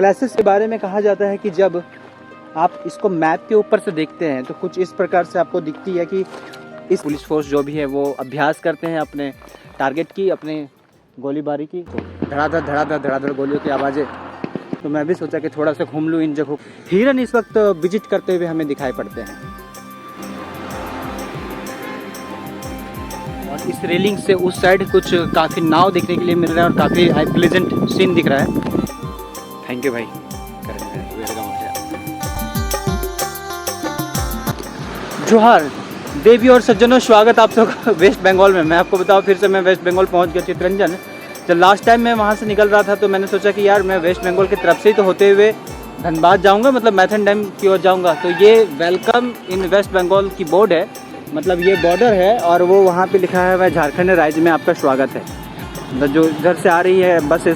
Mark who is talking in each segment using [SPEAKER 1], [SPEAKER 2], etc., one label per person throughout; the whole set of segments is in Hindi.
[SPEAKER 1] क्लासेस के बारे में कहा जाता है कि जब आप इसको मैप के ऊपर से देखते हैं तो कुछ इस प्रकार से आपको दिखती है कि इस पुलिस फोर्स जो भी है वो अभ्यास करते हैं अपने टारगेट की, अपने गोलीबारी की। धड़ाधड़ धड़ाधड़ धड़ाधड़ गोलियों की आवाज़ें, तो मैं भी सोचा कि थोड़ा सा घूम लूँ इन जगहों। हिरन इस वक्त विजिट करते हुए हमें दिखाई पड़ते हैं और इस रेलिंग से उस साइड कुछ काफ़ी नाव देखने के लिए मिल रहा है और काफ़ी प्लेजेंट सीन दिख रहा है। थैंक यू भाई। जोहार देवी और सज्जनों, स्वागत आप सबका वेस्ट बंगाल में। मैं आपको बताऊं, फिर से मैं वेस्ट बंगाल पहुंच गया चितरंजन। जब लास्ट टाइम मैं वहां से निकल रहा था तो मैंने सोचा कि यार मैं वेस्ट बंगाल की तरफ से ही तो होते हुए धनबाद जाऊंगा, मतलब मैथन डैम की ओर जाऊंगा। तो ये वेलकम इन वेस्ट बंगाल की बोर्ड है, मतलब ये बॉर्डर है और वो वहाँ पे लिखा है वह झारखंड राज्य में आपका स्वागत है। मतलब जो इधर से आ रही है बस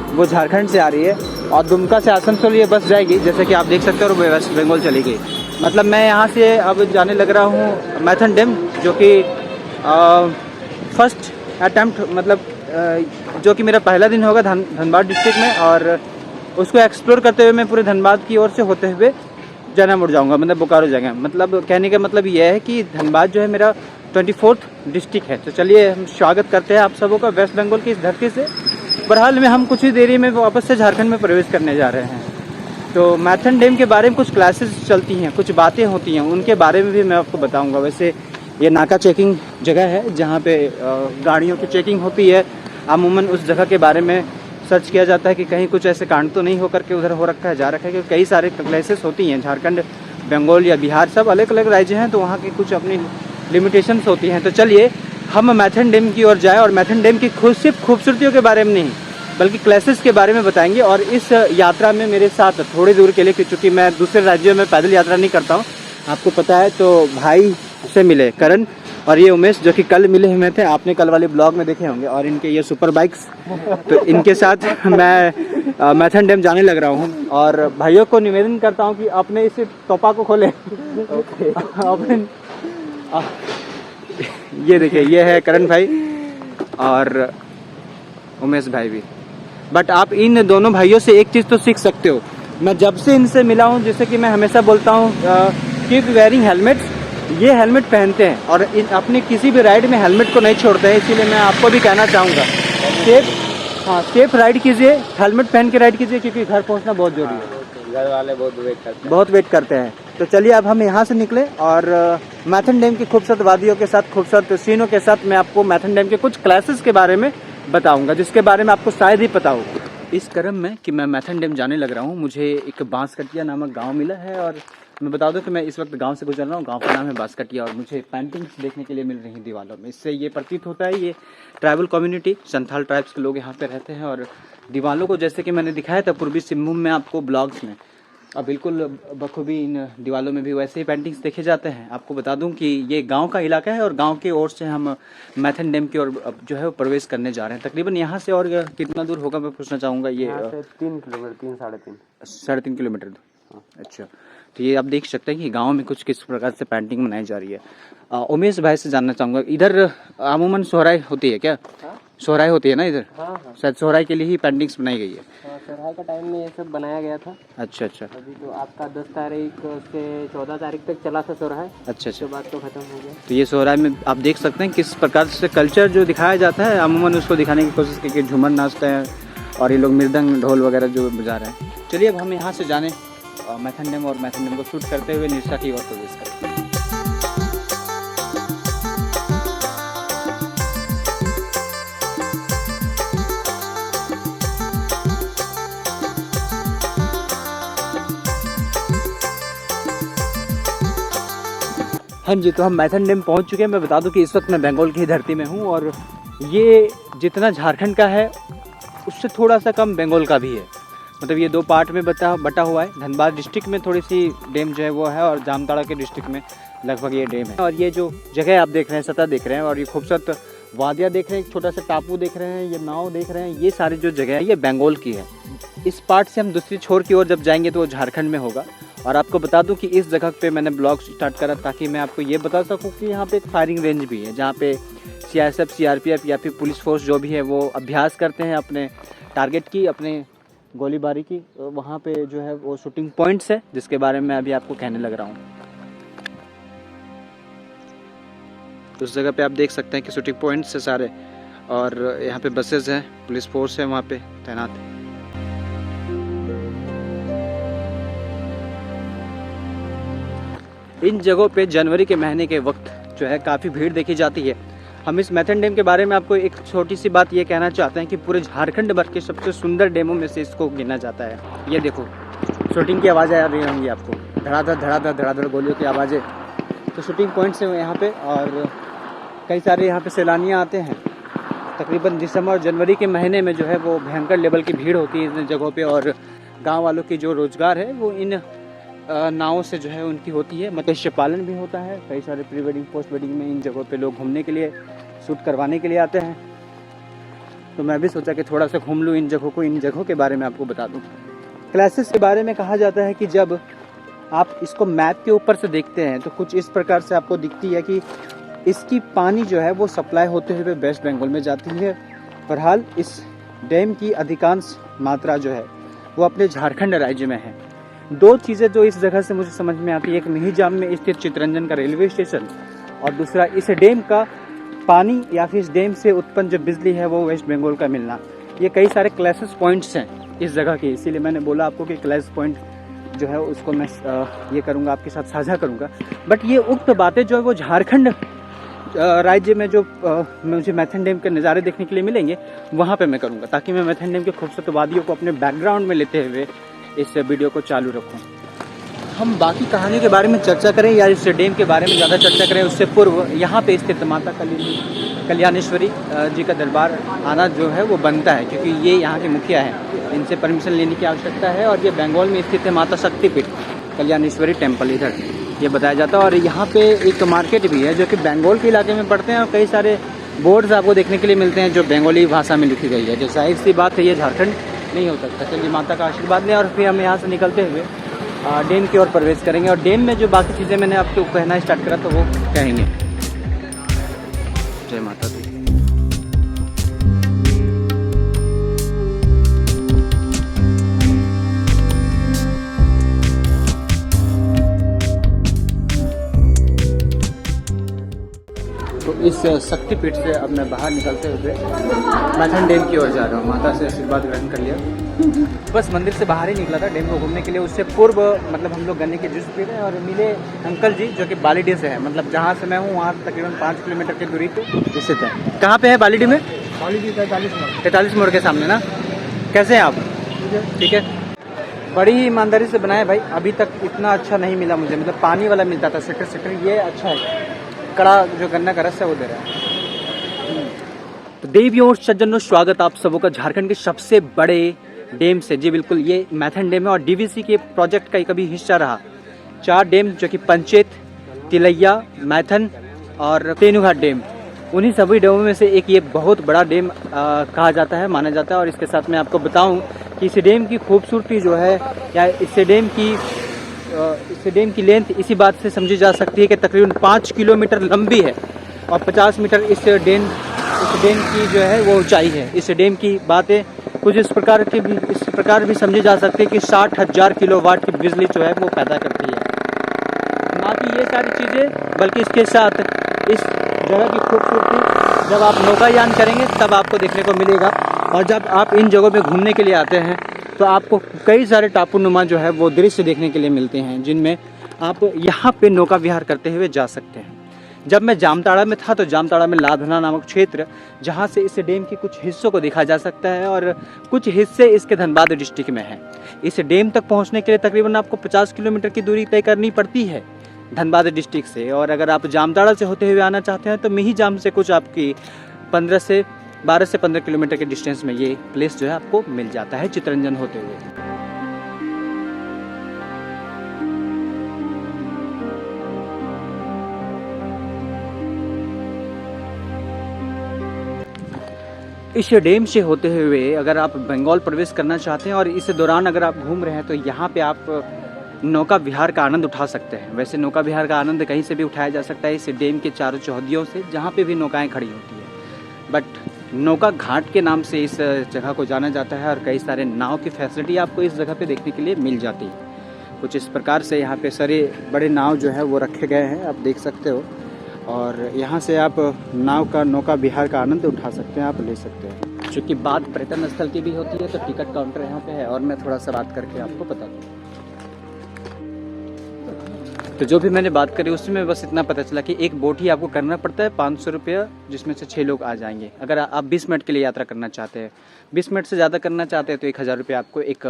[SPEAKER 1] वो झारखंड से आ रही है और दुमका से आसनसोल ये बस जाएगी, जैसे कि आप देख सकते हो, और वेस्ट बंगाल चली गई। मतलब मैं यहाँ से अब जाने लग रहा हूँ मैथन डैम, जो कि फर्स्ट अटैम्प्ट, मतलब जो कि मेरा पहला दिन होगा धनबाद डिस्ट्रिक्ट में, और उसको एक्सप्लोर करते हुए मैं पूरे धनबाद की ओर से होते हुए जाना मुड़ जाऊँगा, मतलब बोकारो जगह। मतलब कहने का मतलब यह है कि धनबाद जो है मेरा 24th डिस्ट्रिक्ट है। तो चलिए हम स्वागत करते हैं आप सबों का वेस्ट बंगाल की इस धरती से। बहरहाल में हम कुछ ही देरी में वापस से झारखंड में प्रवेश करने जा रहे हैं। तो मैथन डैम के बारे में कुछ क्लासेस चलती हैं, कुछ बातें होती हैं, उनके बारे में भी मैं आपको बताऊंगा। वैसे ये नाका चेकिंग जगह है जहाँ पे गाड़ियों की चेकिंग होती है। अमूमन उस जगह के बारे में सर्च किया जाता है कि कहीं कुछ ऐसे कांड तो नहीं होकर के उधर हो रखा है, जा रखा है, क्योंकि कई सारे क्लासेस होती हैं। झारखंड, बंगाल या बिहार सब अलग अलग राज्य हैं, तो वहाँ की कुछ अपनी लिमिटेशंस होती हैं। तो चलिए हम मैथन डैम की ओर जाएँ और मैथन डैम की सिर्फ खूबसूरतियों के बारे में नहीं बल्कि क्लासेस के बारे में बताएंगे। और इस यात्रा में मेरे साथ थोड़ी दूर के लिए, क्योंकि मैं दूसरे राज्यों में पैदल यात्रा नहीं करता हूँ, आपको पता है, तो भाई से मिले करण और ये उमेश, जो कि कल मिले हुए थे, आपने कल वाले ब्लॉग में देखे होंगे। और इनके ये सुपर बाइक्स, तो इनके साथ मैं मैथन डैम जाने लग रहा हूँ। और भाइयों को निवेदन करता हूँ कि अपने इस टोपा को खोलें। ये देखिए, ये है करण भाई और उमेश भाई भी। बट आप इन दोनों भाइयों से एक चीज़ तो सीख सकते हो। मैं जब से इनसे मिला हूँ, जैसे कि मैं हमेशा बोलता हूँ कीप वेयरिंग हेलमेट्स, ये हेलमेट पहनते हैं और अपने किसी भी राइड में हेलमेट को नहीं छोड़ते हैं। इसीलिए मैं आपको भी कहना चाहूँगा सेफ राइड कीजिए, हेलमेट पहन के राइड कीजिए, क्योंकि घर पहुँचना बहुत जरूरी है।
[SPEAKER 2] घर वाले बहुत
[SPEAKER 1] वेट करते हैं। तो चलिए अब हम यहाँ से निकले और मैथन डैम की खूबसूरत वादियों के साथ, खूबसूरत सीनों के साथ मैं आपको मैथन डैम के कुछ क्लासेस के बारे में बताऊंगा, जिसके बारे में आपको शायद ही पता हो। इस क्रम में कि मैं मैथन डैम जाने लग रहा हूँ, मुझे एक बांसकटिया नामक गांव मिला है। और मैं बता दूं कि मैं इस वक्त गांव से गुजर रहा हूँ। गांव का नाम है बांसकटिया और मुझे पेंटिंग्स देखने के लिए मिल रही हैं दीवारों में। इससे ये प्रतीत होता है ये ट्राइबल कम्युनिटी, संथाल ट्राइब्स के लोग यहाँ पे रहते हैं। और दीवारों को, जैसे कि मैंने दिखाया था पूर्वी सिंहभूम में आपको ब्लॉग्स में, अब बिल्कुल बखूबी इन दीवालों में भी वैसे ही पेंटिंग्स देखे जाते हैं। आपको बता दूं कि ये गांव का इलाका है और गांव की ओर से हम मैथन डैम की ओर जो है वो प्रवेश करने जा रहे हैं। तकरीबन यहाँ से और कितना दूर होगा मैं पूछना चाहूँगा। ये
[SPEAKER 2] 3 किलोमीटर,
[SPEAKER 1] 3.5 किलोमीटर। अच्छा, तो ये आप देख सकते हैं कि गाँव में कुछ किस प्रकार से पेंटिंग बनाई जा रही है। उमेश भाई से जानना चाहूँगा, इधर अमूमन सोहराई होती है क्या? सोहराई होती है ना इधर?
[SPEAKER 2] हाँ।
[SPEAKER 1] शायद सोहराई के लिए ही पेंटिंग्स बनाई गई है।
[SPEAKER 2] सोहराई का टाइम में ये सब बनाया गया था।
[SPEAKER 1] अच्छा।
[SPEAKER 2] अभी तो आपका 10 तारीख से 14 तारीख तक चला था सोहराई।
[SPEAKER 1] अच्छा।
[SPEAKER 2] उसके बाद तो खत्म हो गया।
[SPEAKER 1] तो ये सोहराई में आप देख सकते हैं किस प्रकार से कल्चर जो दिखाया जाता है, अमूमन उसको दिखाने की कोशिश की कि झूमर नाचते हैं और ये लोग मृदंग ढोल वगैरह जो बजा रहे हैं। चलिए अब हम यहाँ से जाने मैथन डैम और मैथन डैम को शूट करते हुए निरसा की ओर प्रवेश करते हैं। हाँ जी, तो हम मैथन डैम पहुँच चुके हैं। मैं बता दूं कि इस वक्त मैं बंगाल की धरती में हूँ और ये जितना झारखंड का है उससे थोड़ा सा कम बंगाल का भी है। मतलब ये 2 पार्ट में बटा हुआ है। धनबाद डिस्ट्रिक्ट में थोड़ी सी डैम जो है वो है और जामताड़ा के डिस्ट्रिक्ट में लगभग ये डैम है। और ये जो जगह आप देख रहे हैं, सतह देख रहे हैं और ये खूबसूरत वादियाँ देख रहे हैं, एक छोटा सा टापू देख रहे हैं, ये नाव देख रहे हैं, ये सारी जो जगह है ये बंगाल की है। इस पार्ट से हम दूसरी छोर की ओर जब जाएंगे तो वो झारखंड में होगा। और आपको बता दूं कि इस जगह पे मैंने ब्लॉग स्टार्ट करा ताकि मैं आपको ये बता सकूं कि यहाँ पे एक फायरिंग रेंज भी है, जहाँ पे CRSF, CRPF या फिर पुलिस फोर्स जो भी है वो अभ्यास करते हैं अपने टारगेट की, अपने गोलीबारी की, वहाँ पे जो है वो शूटिंग पॉइंट्स है जिसके बारे में अभी आपको कहने लग रहा हूँ। उस जगह पे आप देख सकते हैं कि शूटिंग पॉइंट्स है सारे, और यहाँ पे बसेस हैं, पुलिस फोर्स है वहाँ पे तैनात है। इन जगहों पे जनवरी के महीने के वक्त जो है काफ़ी भीड़ देखी जाती है। हम इस मैथन डैम के बारे में आपको एक छोटी सी बात ये कहना चाहते हैं कि पूरे झारखंड भर के सबसे सुंदर डैमों में से इसको गिना जाता है। ये देखो शूटिंग की आवाज़ें आ रही होंगी आपको, धड़ाधड़ गोलियों की आवाज़ें। तो शूटिंग पॉइंट्स हैं यहाँ पे, और कई सारे यहाँ पे सैलानियाँ आते हैं। तकरीबन दिसंबर और जनवरी के महीने में जो है वो भयंकर लेवल की भीड़ होती है इन जगहों पे, और गांव वालों की जो रोज़गार है वो इन नावों से जो है उनकी होती है। मत्स्य पालन भी होता है। कई सारे प्री वेडिंग पोस्ट वेडिंग में इन जगहों पे लोग घूमने के लिए, शूट करवाने के लिए आते हैं। तो मैं भी सोचा कि थोड़ा सा घूम लूँ इन जगहों को, इन जगहों के बारे में आपको बता दूँ। क्लासेस के बारे में कहा जाता है कि जब आप इसको मैप के ऊपर से देखते हैं तो कुछ इस प्रकार से आपको दिखती है कि इसकी पानी जो है वो सप्लाई होते हुए वेस्ट बंगाल में जाती है। बहरहाल इस डैम की अधिकांश मात्रा जो है वो अपने झारखंड राज्य में है। दो चीज़ें जो इस जगह से मुझे समझ में आती है, एक मिहिजाम में स्थित चितरंजन का रेलवे स्टेशन, और दूसरा इस डैम का पानी या फिर इस डैम से उत्पन्न जो बिजली है वो वेस्ट बंगाल का मिलना। ये कई सारे क्लासेस पॉइंट्स हैं इस जगह के, इसीलिए मैंने बोला आपको कि क्लास पॉइंट जो है उसको मैं ये करूँगा, आपके साथ साझा करूँगा। बट ये उक्त बातें जो है वो झारखंड राज्य में जो मुझे मैथन डैम के नज़ारे देखने के लिए मिलेंगे वहाँ पे मैं करूँगा, ताकि मैं मैथन डैम के खूबसूरत वादियों को अपने बैकग्राउंड में लेते हुए इस वीडियो को चालू रखूँ। हम बाकी कहानी के बारे में चर्चा करें या इस डैम के बारे में ज़्यादा चर्चा करें उससे पूर्व यहाँ पे स्थित माता कल्याणेश्वरी जी का दरबार आना जो है वो बनता है, क्योंकि ये यहाँ के मुखिया हैं, इनसे परमिशन लेने की आवश्यकता है। और ये बंगाल में स्थित है माता शक्तिपीठ कल्याणेश्वरी टेम्पल, इधर ये बताया जाता है। और यहाँ पे एक मार्केट भी है जो कि बंगाल के इलाके में पड़ते हैं, और कई सारे बोर्ड्स आपको देखने के लिए मिलते हैं जो बंगाली भाषा में लिखी गई है। जो जाहिर सी बात है ये झारखंड नहीं हो सकता। चलिए माता का आशीर्वाद लें और फिर हम यहाँ से निकलते हुए डैम की ओर प्रवेश करेंगे, और डैम में जो बाकी चीज़ें मैंने आपको कहना स्टार्ट करा तो वो कहेंगे। जय माता दी। तो इस शक्तिपीठ से अब मैं बाहर निकलते हुए मैथन डैम की ओर जा रहा हूँ। माता से आशीर्वाद ग्रहण कर लिया, बस मंदिर से बाहर ही निकला था डैम को घूमने के लिए। उससे पूर्व मतलब हम लोग गन्ने के जूस पी रहे हैं, और मिले अंकल जी जो कि बालीडी से है, मतलब जहाँ से मैं हूँ वहाँ तकरीबन 5 किलोमीटर की दूरी पे स्थित है। कहाँ पे है बालीडी में? बालीडी 43 मोड़ के सामने ना। कैसे हैं आप? ठीक है। बड़ी ही ईमानदारी से बनाए भाई, अभी तक इतना अच्छा नहीं मिला मुझे, मतलब पानी वाला मिलता था सेटर, ये अच्छा है। कड़ा जो गन्ना का रस है वो दे रहा है। तो देवियों और सज्जनों, स्वागत आप सबों का झारखंड के सबसे बड़े डैम से। जी बिल्कुल, ये मैथन डैम है और डीवीसी के प्रोजेक्ट का ही कभी हिस्सा रहा। 4 डैम जो कि पंचेत, तिलैया, मैथन और तेनुघाट डैम, उन्हीं सभी डैमों में से एक ये बहुत बड़ा डैम कहा जाता है, माना जाता है। और इसके साथ मैं आपको बताऊं कि इस डैम की खूबसूरती जो है, या इस डैम की लेंथ इसी बात से समझी जा सकती है कि तकरीबन 5 किलोमीटर लंबी है और 50 मीटर इस डैम की जो है वो ऊंचाई है। इस डैम की बातें कुछ इस प्रकार भी समझी जा सकती है कि 60,000 किलोवाट की बिजली जो है वो पैदा करती है। ना कि ये सारी चीज़ें, बल्कि इसके साथ इस जगह की खूबसूरती जब आप नौकायान करेंगे तब आपको देखने को मिलेगा। और जब आप इन जगहों पे घूमने के लिए आते हैं तो आपको कई सारे टापूनुमा जो है वो दृश्य देखने के लिए मिलते हैं, जिनमें आप यहाँ पे नौका विहार करते हुए जा सकते हैं। जब मैं जामताड़ा में था तो जामताड़ा में लाधना नामक क्षेत्र, जहाँ से इस डैम के कुछ हिस्सों को देखा जा सकता है और कुछ हिस्से इसके धनबाद डिस्ट्रिक्ट में हैं। इस डैम तक पहुँचने के लिए तकरीबन आपको 50 किलोमीटर की दूरी तय करनी पड़ती है धनबाद डिस्ट्रिक्ट से। और अगर आप जामताड़ा से होते हुए आना चाहते हैं तो मिहिजाम से कुछ आपकी 12 से 15 किलोमीटर के डिस्टेंस में ये प्लेस जो है आपको मिल जाता है चितरंजन होते हुए। इस डैम से होते हुए अगर आप बंगाल प्रवेश करना चाहते हैं और इस दौरान अगर आप घूम रहे हैं तो यहाँ पे आप नौका विहार का आनंद उठा सकते हैं। वैसे नौका विहार का आनंद कहीं से भी उठाया जा सकता है इस डैम के चारों चौहदियों से, जहाँ पे भी नौकाएं खड़ी होती है। बट नौका घाट के नाम से इस जगह को जाना जाता है और कई सारे नाव की फैसिलिटी आपको इस जगह पे देखने के लिए मिल जाती है। कुछ इस प्रकार से यहाँ पे सारे बड़े नाव जो है वो रखे गए हैं, आप देख सकते हो। और यहाँ से आप नौका विहार का आनंद उठा सकते हैं, आप ले सकते हैं। चूँकि बात पर्यटन स्थल की भी होती है तो टिकट काउंटर यहाँ पे है और मैं थोड़ा सा बात करके आपको बता दूँ। तो जो भी मैंने बात करी उसमें बस इतना पता चला कि एक बोट ही आपको करना पड़ता है 500 रुपये, जिसमें से 6 लोग आ जाएंगे। अगर आप 20 मिनट के लिए यात्रा करना चाहते हैं, 20 मिनट से ज़्यादा करना चाहते हैं तो 1000 रुपये आपको एक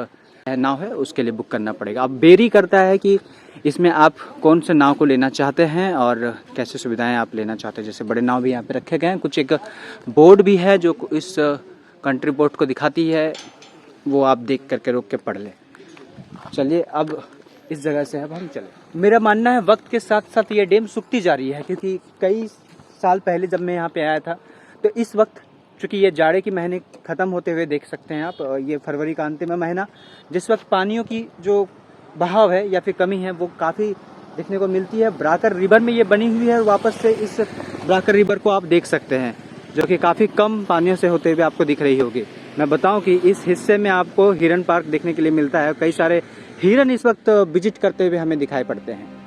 [SPEAKER 1] नाव है उसके लिए बुक करना पड़ेगा। अब बेरी करता है कि इसमें आप कौन से नाव को लेना चाहते हैं और कैसे सुविधाएँ आप लेना चाहते हैं। जैसे बड़े नाव भी यहाँ पर रखे गए हैं, कुछ एक बोर्ड भी है जो इस कंट्री बोट को दिखाती है, वो आप देख करके रोक के पढ़ लें। चलिए अब इस जगह से अब हम चले। मेरा मानना है वक्त के साथ साथ ये डैम सूखती जा रही है, क्योंकि कई साल पहले जब मैं यहाँ पे आया था तो इस वक्त, चूँकि ये जाड़े की महीने ख़त्म होते हुए देख सकते हैं आप, ये फरवरी का अंतिम महीना, जिस वक्त पानियों की जो बहाव है या फिर कमी है वो काफ़ी देखने को मिलती है। ब्राकर रिवर में ये बनी हुई है और वापस से इस ब्राकर रिवर को आप देख सकते हैं जो कि काफ़ी कम पानियों से होते हुए आपको दिख रही होगी। मैं बताऊं कि इस हिस्से में आपको हिरन पार्क देखने के लिए मिलता है। कई सारे हिरन इस वक्त विजिट करते हुए हमें दिखाई पड़ते हैं।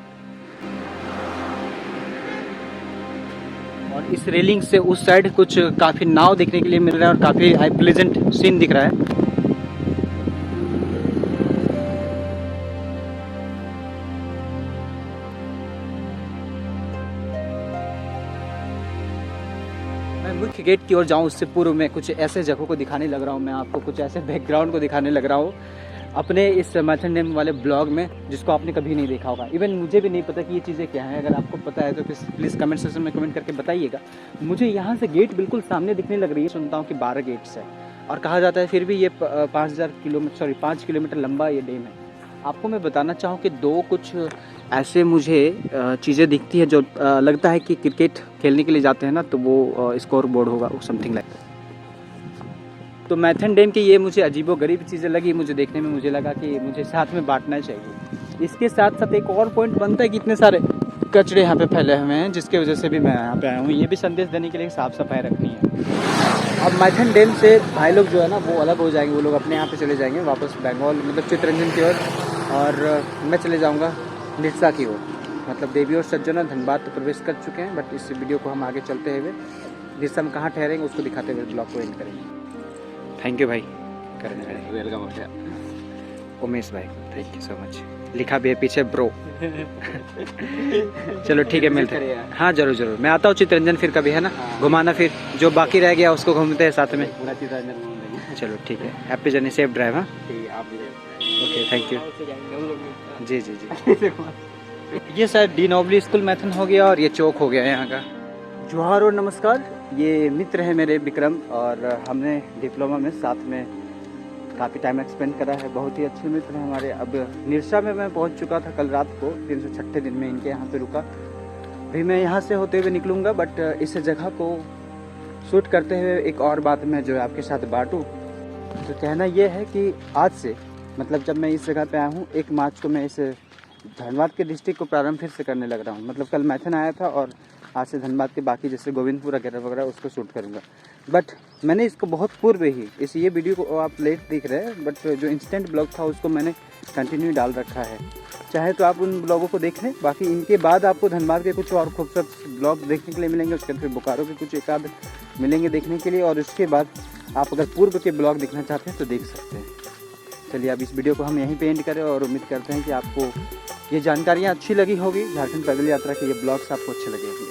[SPEAKER 1] और इस रेलिंग से उस साइड कुछ काफ़ी नाव देखने के लिए मिल रहा है और काफ़ी हाई प्लेजेंट सीन दिख रहा है। मैं मुख्य गेट की ओर जाऊं उससे पूर्व में कुछ ऐसे जगहों को दिखाने लग रहा हूं, मैं आपको कुछ ऐसे बैकग्राउंड को दिखाने लग रहा हूं अपने इस मैथन डैम वाले ब्लॉग में, जिसको आपने कभी नहीं देखा होगा। इवन मुझे भी नहीं पता कि ये चीज़ें क्या हैं। अगर आपको पता है तो प्लीज़ कमेंट सेक्शन में कमेंट करके बताइएगा। मुझे यहाँ से गेट बिल्कुल सामने दिखने लग रही है, सुनता हूँ कि 12 गेट्स है और कहा जाता है फिर भी ये 5 किलोमीटर लंबा ये डैम है। आपको मैं बताना चाहूँ कि दो कुछ ऐसे मुझे चीज़ें दिखती है जो लगता है कि क्रिकेट खेलने के लिए जाते हैं ना, तो वो स्कोर बोर्ड होगा, वो समथिंग लाइक। तो मैथन डैम की ये मुझे अजीबोगरीब चीज़ें लगी, मुझे देखने में मुझे लगा कि मुझे साथ में बांटना चाहिए। इसके साथ साथ एक और पॉइंट बनता है कि इतने सारे कचरे यहाँ पे फैले हुए हैं, जिसकी वजह से भी मैं यहाँ पे आया हूँ। ये भी संदेश देने के लिए साफ़ सफाई रखनी है। अब मैथन डैम से भाई लोग जो है ना वो अलग हो जाएंगे, वो लोग अपने यहाँ पे चले जाएंगे वापस बंगाल, मतलब चित्तरंजन की ओर, और मैं चले जाऊँगा निरसा की ओर। मतलब देवी और सज्जन धनबाद तो प्रवेश कर चुके हैं, बट इस वीडियो को हम आगे चलते हुए निरसा में कहाँ ठहरेंगे उसको दिखाते हुए ब्लॉग को एंड करेंगे। थैंक यू भाई करने के लिए।
[SPEAKER 2] वेलकम हो गया
[SPEAKER 1] उमेश भाई, थैंक यू सो मच। लिखा भी है पीछे ब्रो। चलो ठीक है, मिलते हैं। हाँ जरूर जरूर, मैं आता हूँ चित्तरंजन फिर कभी, है ना, घुमाना, फिर जो बाकी रह गया उसको घूमते हैं साथ में।
[SPEAKER 2] पूरा चित्तरंजन घूम लेंगे।
[SPEAKER 1] चलो ठीक है, हैप्पी जर्नी, सेफ ड्राइव। हाँ
[SPEAKER 2] ठीक है, आप भी
[SPEAKER 1] ओके, थैंक यू। जी जी जी। ये शायद डी नोबली स्कूल मैथन हो गया और ये चौक हो गया यहाँ का। जोहार और नमस्कार, ये मित्र है मेरे विक्रम, और हमने डिप्लोमा में साथ में काफ़ी टाइम एक्सपेंड करा है। बहुत ही अच्छे मित्र हैं हमारे। अब निरसा में मैं पहुंच चुका था कल रात को, 306 दिन में इनके यहाँ पे रुका। अभी मैं यहाँ से होते हुए निकलूँगा, बट इस जगह को शूट करते हुए एक और बात मैं जो है आपके साथ बांटूँ। तो कहना ये है कि आज से, मतलब जब मैं इस जगह पे आया हूँ, 1 मार्च को मैं इस धनबाद के डिस्ट्रिक्ट को प्रारंभ फिर से करने लग रहा हूँ। मतलब कल मैथन आया था और आज से धनबाद के बाकी जैसे गोविंदपुर वगैरह वगैरह उसको शूट करूँगा। बट मैंने इसको बहुत पूर्व ही, ये वीडियो को आप लेट देख रहे हैं, बट जो इंस्टेंट ब्लॉग था उसको मैंने कंटिन्यू डाल रखा है। चाहे तो आप उन ब्लॉगों को देख लें, बाकी इनके बाद आपको धनबाद के कुछ और खूबसूरत ब्लॉग देखने के लिए मिलेंगे। उसके बाद फिर बोकारो के कुछ एक आध मिलेंगे देखने के लिए, और उसके बाद आप अगर पूर्व के ब्लॉग देखना चाहते हैं तो देख सकते हैं। चलिए अब इस वीडियो को हम यहीं पे एंड करें, और उम्मीद करते हैं कि आपको ये जानकारियाँ अच्छी लगी होगी। झारखंड पैदल यात्रा के ये ब्लॉग्स आपको अच्छे लगे होंगे।